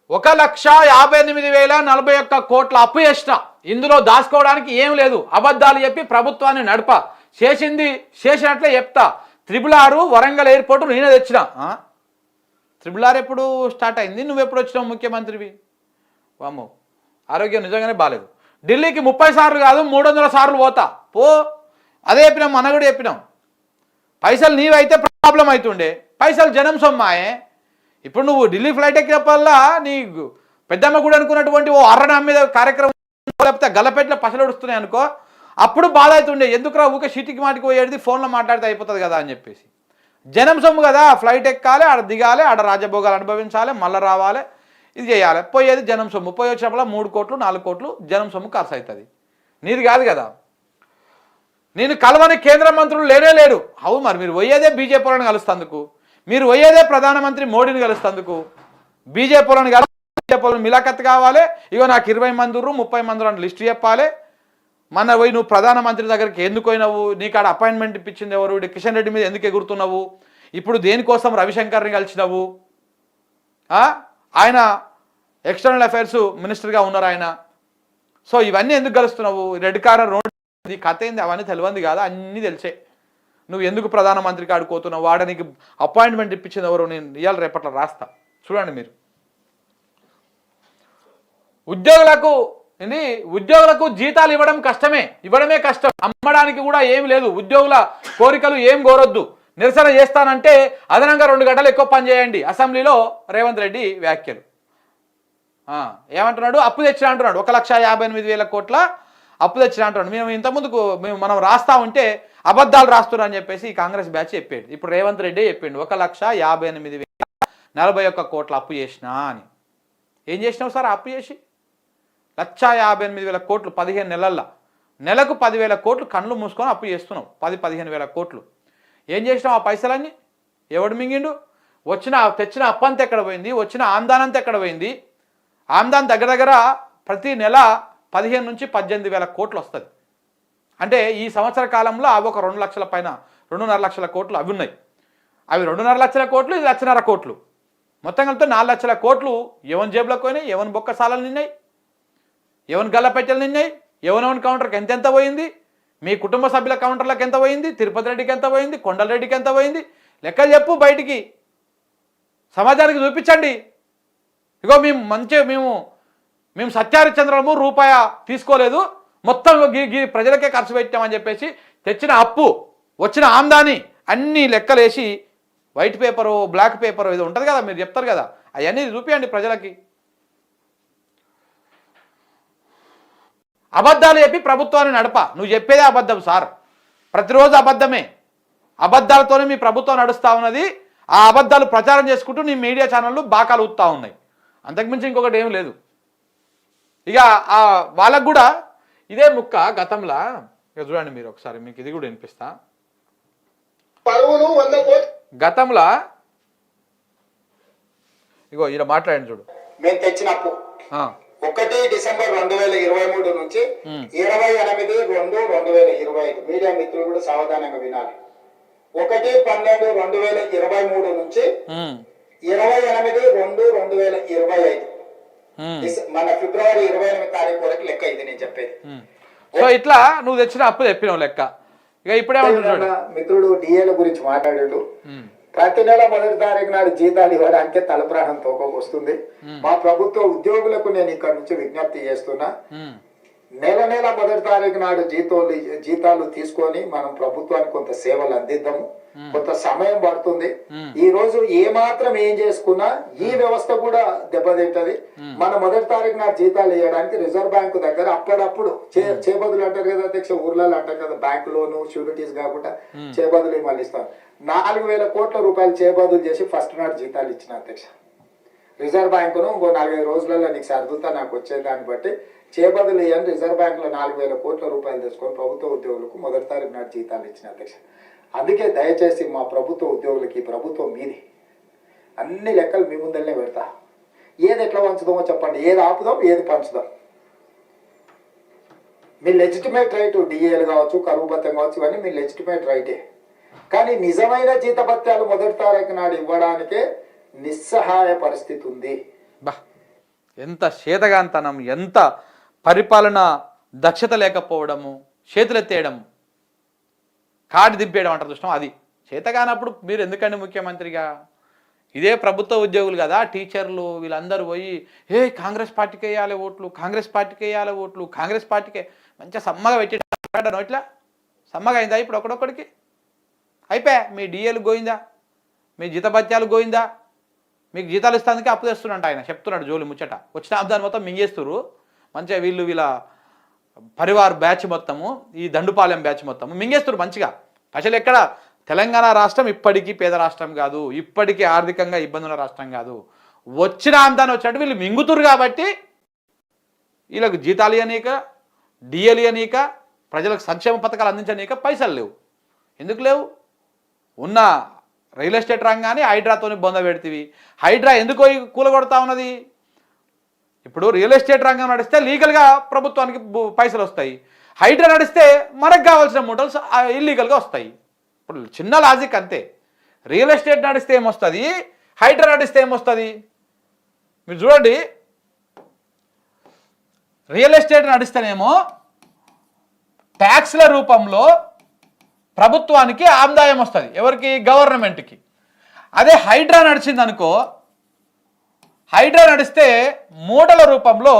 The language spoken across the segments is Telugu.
1,58,041 కోట్ల అప్పు చేసిన. ఇందులో దాచుకోవడానికి ఏం లేదు. అబద్ధాలు చెప్పి ప్రభుత్వాన్ని నడప. చేసినట్లే చెప్తా. 666 వరంగల్ ఎయిర్పోర్ట్ నేనే తెచ్చిన. 666 ఎప్పుడు స్టార్ట్ అయింది? నువ్వు ఎప్పుడు వచ్చినావు ముఖ్యమంత్రివి? వామ్మో, ఆరోగ్యం నిజంగానే బాగాలేదు. ఢిల్లీకి 30 సార్లు కాదు 300 సార్లు పోతా పో. అదే చెప్పినాం, మన కూడా చెప్పినాం. పైసలు నీవైతే ప్రాబ్లం అవుతుండే, పైసలు జనం సొమ్మాయే. ఇప్పుడు నువ్వు ఢిల్లీ ఫ్లైట్ ఎక్కినప్పల్లా నీ పెద్దమ్మ కూడా అనుకున్నటువంటి ఓ అర్రనా మీద కార్యక్రమం లేకపోతే గల్లపెట్ల పసలొడుస్తున్నాయి అనుకో, అప్పుడు బాధ అవుతుండే. ఎందుకురా ఊకే సిటీకి మాటికి పోయేది, ఫోన్లో మాట్లాడితే అయిపోతుంది కదా అని చెప్పేసి. జనం సొమ్ము కదా, ఫ్లైట్ ఎక్కాలి, ఆడ దిగాలి, ఆడ రాజభోగాలు అనుభవించాలి, మళ్ళీ రావాలి, ఇది చేయాలి. పోయేది జనం సొమ్ము. పోయి వచ్చినప్పుడు 3 కోట్లు 4 కోట్లు జనం సొమ్ము ఖర్చు అవుతుంది. నీది కాదు కదా. నేను కలవని కేంద్ర మంత్రులు లేరు. అవు మరి మీరు పోయేదే బీజేపీ వాళ్ళని కలుస్తందుకు, మీరు పోయేదే ప్రధానమంత్రి మోడీని కలుస్తందుకు. బీజేపీ వాళ్ళని మిలాఖత్ కావాలి. ఇగో నాకు 20 మంది 30 మంది అని లిస్ట్ చెప్పాలి. మన పోయి నువ్వు ప్రధానమంత్రి దగ్గరికి ఎందుకు పోయినావు, నీకు ఆడ అపాయింట్మెంట్ ఇప్పించింది ఎవరు, కిషన్ రెడ్డి మీద ఎందుకు ఎగురుతున్నావు, ఇప్పుడు దేనికోసం రవిశంకర్ని కలిసినావు, ఆయన ఎక్స్టర్నల్ అఫైర్స్ మినిస్టర్గా ఉన్నారు ఆయన. సో ఇవన్నీ ఎందుకు కలుస్తున్నావు, రెడ్ కార్ రోడ్ కథ ఏంది, అవన్నీ తెలియంది కాదా, అన్నీ తెలిసే. నువ్వు ఎందుకు ప్రధానమంత్రికి ఆడుకోతున్నావు, వాడ నీకు అపాయింట్మెంట్ ఇప్పించింది ఎవరు, నేను ఇవాళ రేపట్లో రాస్తా చూడండి మీరు. ఉద్యోగులకు జీతాలు ఇవ్వడమే కష్టం. అమ్మడానికి కూడా ఏం లేదు. ఉద్యోగుల కోరికలు ఏం కోరొద్దు. నిరసన చేస్తానంటే అదనంగా 2 గంటలు ఎక్కువ పని చేయండి. అసెంబ్లీలో రేవంత్ రెడ్డి వ్యాఖ్యలు. ఏమంటున్నాడు, అప్పు తెచ్చినా అంటున్నాడు. 1,58,000 కోట్ల అప్పు తెచ్చినా అంటున్నాడు. ఇంతకుముందుకు మనం రాస్తా ఉంటే అబద్ధాలు రాస్తున్నారు అని చెప్పేసి ఈ కాంగ్రెస్ బ్యాచ్ చెప్పాడు. ఇప్పుడు రేవంత్ రెడ్డి చెప్పిండు 1,58,041 కోట్ల అప్పు చేసినా అని. ఏం చేసినావు సార్ అప్పు చేసి? 1,58,000 కోట్లు 15 నెలల్లో. నెలకు 10,000 కోట్లు కళ్ళు మూసుకొని అప్పు చేస్తున్నావు. 10-15 కోట్లు. ఏం చేసినావు ఆ పైసలన్నీ? ఎవడు మింగిండు? తెచ్చిన అప్పంతా ఎక్కడ పోయింది? వచ్చిన ఆమ్దానంతా ఎక్కడ పోయింది? ఆమ్దాన్ దగ్గర ప్రతి నెల 15 నుంచి 18,000 కోట్లు వస్తుంది. అంటే ఈ సంవత్సర కాలంలో అవి ఒక 2 లక్షల పైన 2.5 లక్షల కోట్లు అవి ఉన్నాయి. అవి 2.5 లక్షల కోట్లు, ఇది 1,50,000 కోట్లు. మొత్తం కలిపితే 4 లక్షల కోట్లు ఎవరి జేబులకు పోయినాయి, ఎవరి బొక్కసాలలు నిన్నాయి, ఎవరి గల్లపెట్టెలు నిన్నాయి, ఎవరెవరి కౌంటర్కి ఎంతెంత పోయింది, మీ కుటుంబ సభ్యుల కౌంటర్లకు ఎంత పోయింది, తిరుపతి రెడ్డికి ఎంత పోయింది, కొండలరెడ్డికి ఎంత పోయింది, లెక్కలు చెప్పు బయటికి, సమాజానికి చూపించండి. ఇగో మేము సత్యహరిశ్చంద్రము రూపాయ తీసుకోలేదు, మొత్తం ప్రజలకే ఖర్చు పెట్టామని చెప్పేసి తెచ్చిన అప్పు, వచ్చిన ఆమ్దాని అన్నీ లెక్కలేసి వైట్ పేపరు బ్లాక్ పేపరు ఇది ఉంటుంది కదా, మీరు చెప్తారు కదా, అవన్నీ చూపించండి ప్రజలకి. అబద్ధాలు చెప్పి ప్రభుత్వాన్ని నడప. నువ్వు చెప్పేదే అబద్ధం సార్, ప్రతిరోజు అబద్ధమే. అబద్ధాలతోనే మీ ప్రభుత్వం నడుస్తూ ఉన్నది. ఆ అబద్ధాలు ప్రచారం చేసుకుంటూ నీ మీడియా ఛానళ్ళు బాకాలు ఊపుతూ ఉన్నాయి. అంతకుమించి ఇంకొకటి ఏం లేదు. ఇక వాళ్ళకు కూడా ఇదే ముక్క గతంలో. ఇక చూడండి మీరు ఒకసారి, మీకు ఇది కూడా వినిపిస్తా. గతంలో ఇగో ఇలా మాట్లాడండి చూడు. మేము తెచ్చినప్పు 1 డిసెంబర్ 2023 నుంచి 28/2/2025 మీడియా మిత్రులు కూడా సావధానంగా వినాలి. 1/12/2023 నుంచి 28/2/2025 మన ఫిబ్రవరి 28 తారీఖు వరకు లెక్క ఇది నేను చెప్పేది. సో ఇట్లా నువ్వు తెచ్చిన అప్పు చెప్పినావు లెక్క. ఇక ఇప్పుడే మిత్రుడు డిఏల గురించి మాట్లాడాడు. ప్రతి నెల 1వ తారీఖు నాడు జీతాలు ఇవ్వడానికి తలప్రాణం తోకొస్తుంది. మా ప్రభుత్వ ఉద్యోగులకు నేను ఇక్కడ నుంచి విజ్ఞప్తి చేస్తున్నా, నెల 1వ తారీఖు నాడు జీతాలు తీసుకొని మనం ప్రభుత్వానికి కొంత సేవలు అందిద్దాము. కొంత సమయం పడుతుంది. ఈ రోజు ఏం చేసుకున్నా ఈ వ్యవస్థ కూడా దెబ్బతింటది. మన 1వ తారీఖు నాడు జీతాలు ఇవ్వడానికి రిజర్వ్ బ్యాంకు దగ్గర అప్పుడప్పుడు చేబదులు అంటారు కదా అధ్యక్ష, ఊర్లలో అంటారు కదా, బ్యాంకు లోను షూరిటీస్ కాకుండా చేబదులు మళ్ళీ ఇస్తాం. 4,000 కోట్ల రూపాయలు చేబదులు చేసి ఫస్ట్ నాడు జీతాలు ఇచ్చిన అధ్యక్ష. రిజర్వ్ బ్యాంకును ఇంకో 4-5 రోజులలో నీకు సర్దుతా నాకు వచ్చేదాన్ని బట్టి చేబదులు ఇవ్వని రిజర్వ్ బ్యాంక్ లో 4,000 కోట్ల రూపాయలు తెచ్చుకొని ప్రభుత్వ ఉద్యోగులకు 1వ తారీఖు నాడు జీతాలు ఇచ్చిన అధ్యక్ష. అందుకే దయచేసి మా ప్రభుత్వ ఉద్యోగులకి, ప్రభుత్వం మీది, అన్ని లెక్కలు మీ ముందరనే పెడతా. ఏది ఎట్లా పంచుదామో చెప్పండి, ఏది ఆపుదాం ఏది పంచుదాం. మీ లెజిటిమేట్ రైట్, డిఏలు కావచ్చు, కరువు భత్యం కావచ్చు, ఇవన్నీ మీ లెజిటిమేట్ రైటే. కానీ నిజమైన జీతభత్యాలు 1వ తారీఖు నాడు ఇవ్వడానికే నిస్సహాయ పరిస్థితి ఉంది. ఎంత చేతగాంతనం, ఎంత పరిపాలన దక్షత లేకపోవడము, చేతులెత్తేయడం, కాడి దింపేయడం అంటారు చూసినాం. అది చేతగానప్పుడు మీరు ఎందుకండి ముఖ్యమంత్రిగా? ఇదే ప్రభుత్వ ఉద్యోగులు కదా, టీచర్లు వీళ్ళందరూ పోయి కాంగ్రెస్ పార్టీకి వేయాలి ఓట్లు, కాంగ్రెస్ పార్టీకి వేయాలి ఓట్లు, కాంగ్రెస్ పార్టీకే మంచిగా సమ్మగా పెట్టి ఇట్లా సమ్మగా అయిందా ఇప్పుడు ఒకడొక్కడికి? అయిపోయా, మీ డిఏలు గోయిందా, మీ జీతభత్యాలు గోయిందా, మీకు జీతాలు ఇస్తానికి అప్పు తెస్తున్నట్టు ఆయన చెప్తున్నాడు జోలి ముచ్చట. వచ్చిన దాన్ని మొత్తం మింగేస్తున్నారు మంచిగా, వీళ్ళ పరివార్ బ్యాచ్ మొత్తము, ఈ దండుపాలెం బ్యాచ్ మొత్తము మింగేస్తున్నారు మంచిగా. అసలు ఎక్కడ తెలంగాణ రాష్ట్రం ఇప్పటికీ పేద రాష్ట్రం కాదు, ఇప్పటికీ ఆర్థికంగా ఇబ్బందుల రాష్ట్రం కాదు. వచ్చిన ఆమ్దాన్ని వచ్చినట్టు వీళ్ళు మింగుతురు కాబట్టి వీళ్ళకు జీతాలు ఇవ్వనీక, డిఏలు ఇవ్వనీక, ప్రజలకు సంక్షేమ పథకాలు అందించనీక పైసలు లేవు. ఎందుకు లేవు? ఉన్న రియల్ ఎస్టేట్ రంగాన్ని హైడ్రాతోని బొంద పెడితివి. హైడ్రా ఎందుకు కూలగొడతా ఉన్నది? ఇప్పుడు రియల్ ఎస్టేట్ రంగం నడిస్తే లీగల్గా ప్రభుత్వానికి పైసలు వస్తాయి, హైడ్రా నడిస్తే మనకు కావాల్సిన మూటలు ఇల్లీగల్గా వస్తాయి. ఇప్పుడు చిన్న లాజిక్ అంతే. రియల్ ఎస్టేట్ నడిస్తే ఏమొస్తుంది, హైడ్రా నడిస్తే ఏమొస్తుంది? మీరు చూడండి, రియల్ ఎస్టేట్ నడిస్తేనేమో ట్యాక్స్ల రూపంలో ప్రభుత్వానికి ఆదాయం వస్తుంది, ఎవరికి? గవర్నమెంట్కి. అదే హైడ్రా నడిచింది అనుకో, హైడ్రా నడిస్తే మూటల రూపంలో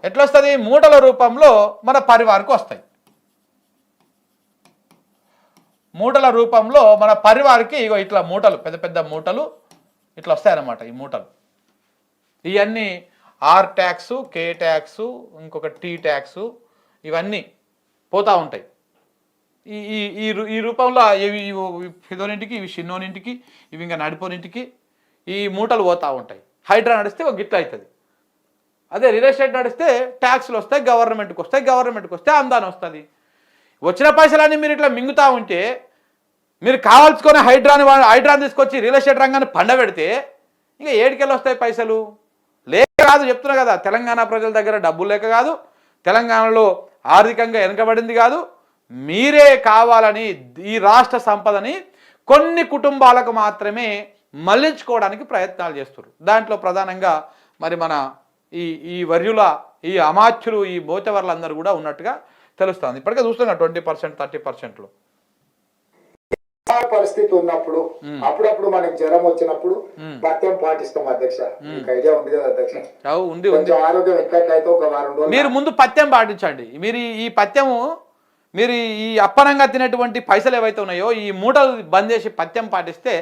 ఎట్లొస్తుంది? మూటల రూపంలో మన పరివారికి వస్తాయి. మూటల రూపంలో మన పరివారికి ఇగో ఇట్లా మూటలు, పెద్ద పెద్ద మూటలు ఇట్లా వస్తాయన్నమాట. ఈ మూటలు ఇవన్నీ ఆర్ ట్యాక్సు, కే ట్యాక్సు, ఇంకొక టీ ట్యాక్సు, ఇవన్నీ పోతూ ఉంటాయి. ఈ ఈ ఈ రూపంలో ఇవి పెదోనింటికి, ఇవి చిన్నోనింటికి, ఇవి ఇంకా నడిపోనింటికి ఈ మూటలు పోతూ ఉంటాయి. హైడ్రా నడిస్తే ఒక గిట్ల అవుతుంది. అదే రియల్ ఎస్టేట్ నడిస్తే ట్యాక్స్లు వస్తాయి, గవర్నమెంట్కి వస్తాయి, గవర్నమెంట్కి వస్తే ఆమ్దాని వస్తుంది. వచ్చిన పైసలన్నీ మీరు ఇట్లా మింగుతూ ఉంటే, మీరు కావాల్సుకొని హైడ్రాని తీసుకొచ్చి రియల్ ఎస్టేట్ రంగాన్ని పండబెడితే ఇంకా ఏడికెళ్ళి వస్తాయి పైసలు? లేక కాదు, చెప్తున్నా కదా, తెలంగాణ ప్రజల దగ్గర డబ్బులు లేక కాదు, తెలంగాణలో ఆర్థికంగా వెనుకబడింది కాదు, మీరే కావాలని ఈ రాష్ట్ర సంపదని కొన్ని కుటుంబాలకు మాత్రమే మళ్లించుకోవడానికి ప్రయత్నాలు చేస్తారు. దాంట్లో ప్రధానంగా మరి మన ఈ వర్యుల, ఈ అమాత్యులు, ఈ మోచవర్లందరూ కూడా ఉన్నట్టుగా తెలుస్తుంది. ఇప్పటికే చూస్తున్నా 20%, 30%లో పరిస్థితి ఉన్నప్పుడు అప్పుడప్పుడు మనకి జ్వరం వచ్చినప్పుడు పథ్యం పాటిస్తాం అధ్యక్ష. మీకు ఐడియా ఉంది కదా అధ్యక్ష? ఉంది. ఆరోగ్యం ఎక్కట్లయితే ఒక వారం రోజులు మీరు ముందు పథ్యం పాటించండి. మీరు ఈ పథ్యము, మీరు ఈ అప్పనంగా తినేటువంటి పైసలు ఏవైతే ఉన్నాయో ఈ మూటలు బంద్ చేసి పథ్యం పాటిస్తే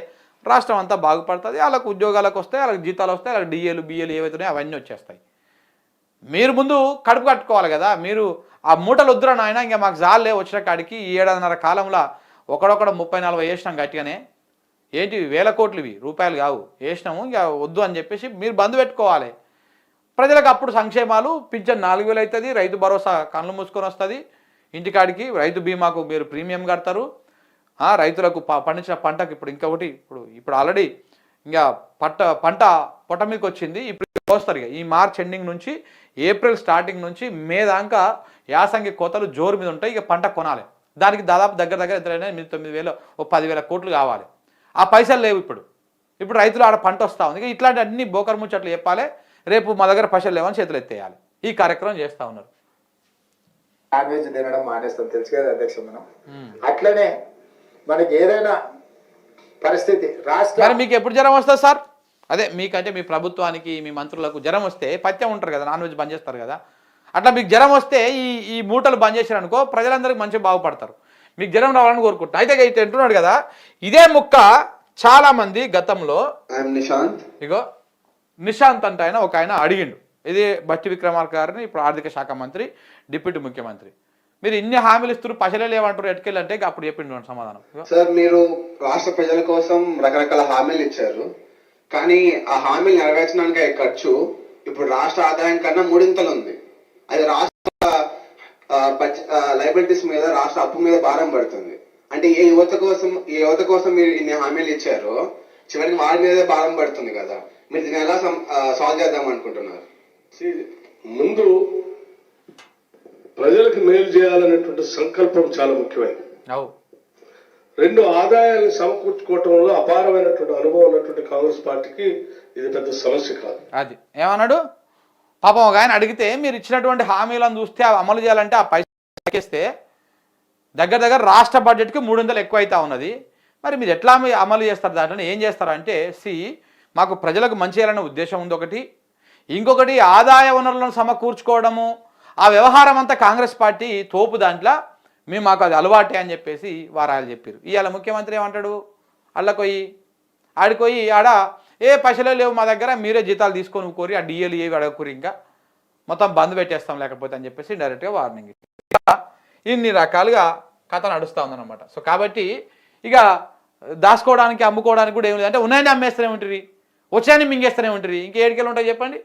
రాష్ట్రం అంతా బాగుపడుతుంది. వాళ్ళకు ఉద్యోగాలకు వస్తాయి, వాళ్ళకి జీతాలు వస్తాయి, వాళ్ళకి డిఏలు బిఏలు ఏవైతే ఉన్నాయో అవన్నీ వచ్చేస్తాయి. మీరు ముందు కడుపు కట్టుకోవాలి కదా. మీరు ఆ మూటలు వద్దురా నాయన, ఇంకా మాకు జాలే వచ్చిన కాడికి ఈ 7.5 కాలంలో ఒకడొకడు 30-40 వేసినాం గట్టిగానే, ఏంటి వేల కోట్లు, ఇవి రూపాయలు కావు, వేసినాము ఇంకా వద్దు అని చెప్పేసి మీరు బంద్ పెట్టుకోవాలి. ప్రజలకు అప్పుడు సంక్షేమాలు, పింఛన్ 4000 అవుతుంది, రైతు భరోసా కళ్ళు మూసుకొని వస్తుంది ఇంటికాడికి, రైతు బీమాకు మీరు ప్రీమియం కడతారు, రైతులకు పండించిన పంటకు ఇప్పుడు ఇంకొకటి, ఇప్పుడు ఆల్రెడీ ఇంకా పంట పొట్ట మీదకి వచ్చింది, ఇప్పుడు వస్తారు. ఇక ఈ మార్చ్ ఎండింగ్ నుంచి ఏప్రిల్ స్టార్టింగ్ నుంచి మే దాకా యాసంగి కోతలు జోరు మీద ఉంటాయి. ఇక పంట కొనాలి, దానికి దాదాపు దగ్గర ఎంతైనా 9,000 ఓ 10,000 కోట్లు కావాలి. ఆ పైసలు లేవు ఇప్పుడు రైతులు ఆడ పంట వస్తూ ఉంది. ఇట్లాంటి అన్ని బోకర్ ముచ్చట్లు చెప్పాలి, రేపు మా దగ్గర పైసలు లేవని చేతులు ఎత్తేయాలి. ఈ కార్యక్రమం చేస్తూ ఉన్నారు. నాన్ వెజ్ తినడం మానేస్తాం, తెలుసు కదా అధ్యక్ష. మనం అట్లనే మనకి ఏదైనా పరిస్థితి మరి మీకు ఎప్పుడు జ్వరం వస్తుంది సార్? అదే మీకంటే మీ ప్రభుత్వానికి, మీ మంత్రులకు జ్వరం వస్తే పథ్యం ఉంటారు కదా, నాన్ వెజ్ బంద్ చేస్తారు కదా, అట్లా మీకు జ్వరం వస్తే ఈ మూటలు బంద్ చేశారనుకో ప్రజలందరికీ మంచిగా బాగుపడతారు. మీకు జ్వరం రావాలని కోరుకుంటున్నా. అయితే అంటున్నాడు కదా, ఇదే ముక్క చాలా మంది గతంలో ఇగో నిశాంత్ అంటే ఒక ఆయన అడిగిండు, ఇది బట్టి విక్రమార్క గారిని, ఇప్పుడు ఆర్థిక శాఖ మంత్రి, డిప్యూటీ ముఖ్యమంత్రి. మీరు ఇన్ని హామీలు ఇస్తారు, పైసలే లేవంటారు, ఎటుకెళ్ళంటే అప్పుడు చెప్పిండు సమాధానం. సార్, మీరు రాష్ట్ర ప్రజల కోసం రకరకాల హామీలు ఇచ్చారు, కానీ ఆ హామీలు నెరవేర్చడానికి ఖర్చు ఇప్పుడు రాష్ట్ర ఆదాయం కన్నా 3 ఉంది. అది రాష్ట్ర లైబిలిటీస్ మీద, రాష్ట్ర అప్పు మీద భారం పడుతుంది. అంటే ఏ యువత కోసం మీరు ఇన్ని హామీలు ఇచ్చారో చివరికి వారి మీదే భారం పడుతుంది కదా. మీరు దీన్ని ఎలా సాల్వ్ చేద్దాం అనుకుంటున్నారు? ముందు ప్రజలకు మేలు చేయాలనేటువంటి సంకల్పం చాలా ముఖ్యమైనది. రెండు ఆదాయాలను సమకూర్చుకోవటంలో అపారమైనటువంటి అనుభవం ఉన్నటువంటి కాంగ్రెస్ పార్టీకి ఇది పెద్ద సమస్య కాదు. అది ఏమన్నాడు పాపం ఒక ఆయన అడిగితే మీరు ఇచ్చినటువంటి హామీలను చూస్తే అవి అమలు చేయాలంటే ఆ పైసలు ఎక్కేస్తే దగ్గర రాష్ట్ర బడ్జెట్కి 300 ఎక్కువ అవుతా ఉన్నది. మరి మీరు ఎట్లా అమలు చేస్తారు, దాంట్లో ఏం చేస్తారంటే మాకు ప్రజలకు మంచి చేయాలనే ఉద్దేశం ఉంది ఒకటి, ఇంకొకటి ఆదాయ వనరులను సమకూర్చుకోవడము, ఆ వ్యవహారం అంతా కాంగ్రెస్ పార్టీ తోపు దాంట్లో మాకు అది అలవాటే అని చెప్పేసి వారాలు చెప్పారు. ఇవాళ ముఖ్యమంత్రి ఏమంటాడు, అళ్ళకొయ్యి ఆడిపోయి ఆడ ఏ పైసలే లేవు మా దగ్గర, మీరే జీతాలు తీసుకొని కోరి ఆ డిఏలు ఏవి అడగకూరి, ఇంకా మొత్తం బంద్ పెట్టేస్తాం లేకపోతే అని చెప్పేసి డైరెక్ట్గా వార్నింగ్. ఇన్ని రకాలుగా కథ నడుస్తూ ఉందన్నమాట. సో కాబట్టి ఇక దాచుకోవడానికి అమ్ముకోవడానికి కూడా ఏమి లేదు, అంటే ఉన్నాయని అమ్మేస్తూనే ఉంటుంది, వచ్చాయని మింగేస్తూనే ఉంటుంది, ఇంకేడికెళ్ళి ఉంటాయి చెప్పండి.